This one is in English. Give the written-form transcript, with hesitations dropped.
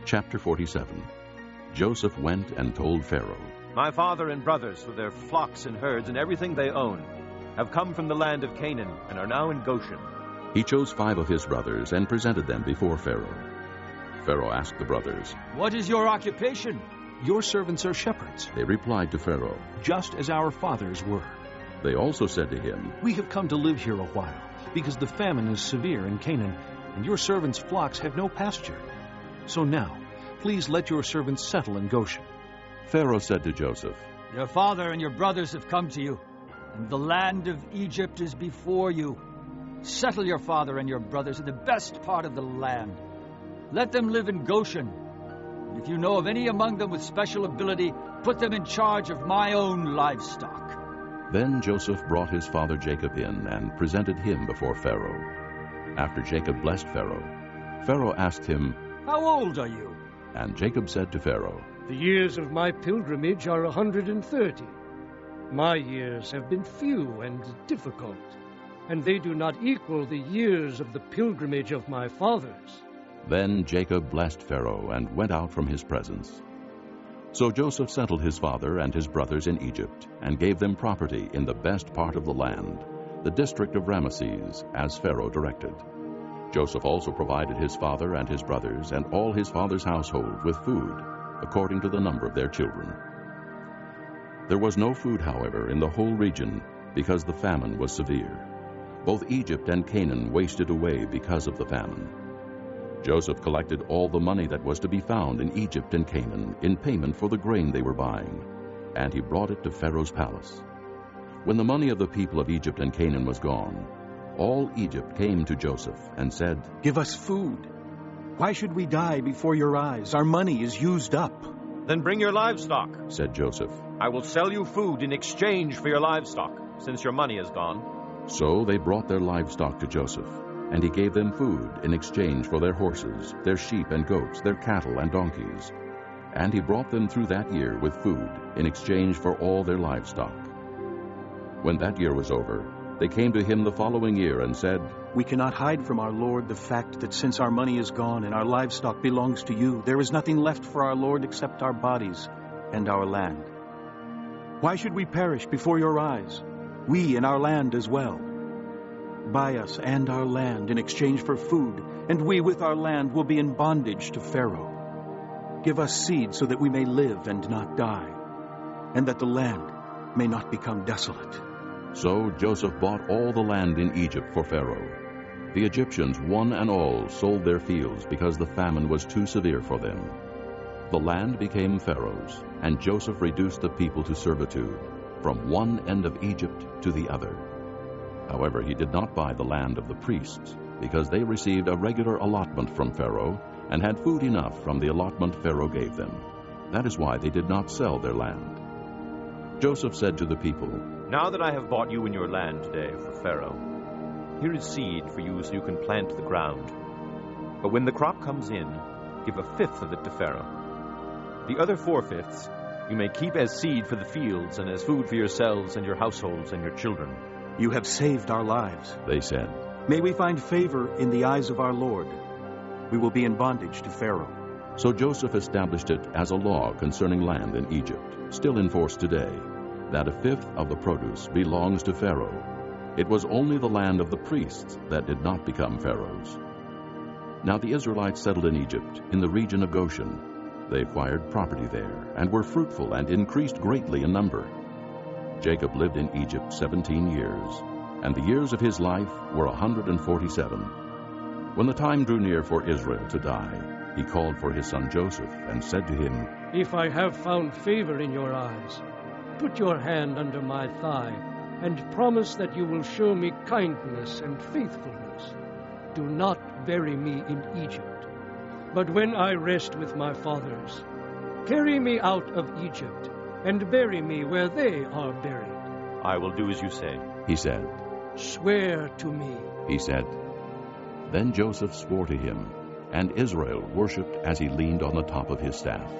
Chapter 47. Joseph went and told Pharaoh, My father and brothers, with their flocks and herds and everything they own, have come from the land of Canaan and are now in Goshen. He chose 5 of his brothers and presented them before Pharaoh. Pharaoh asked the brothers, What is your occupation? Your servants are shepherds, They replied to Pharaoh. just as our fathers were. They also said to him, We have come to live here a while, because the famine is severe in Canaan, and your servants' flocks have no pasture. So now, please let your servants settle in Goshen. Pharaoh said to Joseph, Your father and your brothers have come to you, and the land of Egypt is before you. Settle your father and your brothers in the best part of the land. Let them live in Goshen. And if you know of any among them with special ability, put them in charge of my own livestock. Then Joseph brought his father Jacob in and presented him before Pharaoh. After Jacob blessed Pharaoh, Pharaoh asked him, How old are you? and Jacob said to Pharaoh, The years of my pilgrimage are 130. My years have been few and difficult, and they do not equal the years of the pilgrimage of my fathers. Then Jacob blessed Pharaoh and went out from his presence. So Joseph settled his father and his brothers in Egypt and gave them property in the best part of the land, the district of Ramesses, as Pharaoh directed. Joseph also provided his father and his brothers and all his father's household with food, according to the number of their children. There was no food, however, in the whole region, because the famine was severe. Both Egypt and Canaan wasted away because of the famine. Joseph collected all the money that was to be found in Egypt and Canaan in payment for the grain they were buying, and he brought it to Pharaoh's palace. When the money of the people of Egypt and Canaan was gone, all Egypt came to Joseph and said, Give us food. Why should we die before your eyes? Our money is used up. Then bring your livestock. said Joseph. I will sell you food in exchange for your livestock, since your money is gone. So they brought their livestock to Joseph, and he gave them food in exchange for their horses, their sheep and goats, their cattle and donkeys. And he brought them through that year with food in exchange for all their livestock. When that year was over, they came to him the following year and said, We cannot hide from our Lord the fact that since our money is gone and our livestock belongs to you, there is nothing left for our Lord except our bodies and our land. Why should we perish before your eyes, we and our land as well? Buy us and our land in exchange for food, and we with our land will be in bondage to Pharaoh. Give us seed so that we may live and not die, and that the land may not become desolate. So Joseph bought all the land in Egypt for Pharaoh. The Egyptians, one and all, sold their fields because the famine was too severe for them. The land became Pharaoh's, and Joseph reduced the people to servitude, from one end of Egypt to the other. However, he did not buy the land of the priests, because they received a regular allotment from Pharaoh and had food enough from the allotment Pharaoh gave them. That is why they did not sell their land. Joseph said to the people, Now that I have bought you and your land today for Pharaoh, here is seed for you so you can plant the ground. But when the crop comes in, give 1/5 of it to Pharaoh. The other 4/5 you may keep as seed for the fields and as food for yourselves and your households and your children. You have saved our lives. they said. May we find favor in the eyes of our Lord. We will be in bondage to Pharaoh. So Joseph established it as a law concerning land in Egypt, still in force today, that 1/5 of the produce belongs to Pharaoh. It was only the land of the priests that did not become Pharaoh's. Now the Israelites settled in Egypt, in the region of Goshen. They acquired property there, and were fruitful and increased greatly in number. Jacob lived in Egypt 17 years, and the years of his life were 147. When the time drew near for Israel to die, he called for his son Joseph and said to him, If I have found favor in your eyes, put your hand under my thigh, and promise that you will show me kindness and faithfulness. Do not bury me in Egypt, but when I rest with my fathers, carry me out of Egypt, and bury me where they are buried. I will do as you say. he said. Swear to me. He said. Then Joseph swore to him, and Israel worshipped as he leaned on the top of his staff.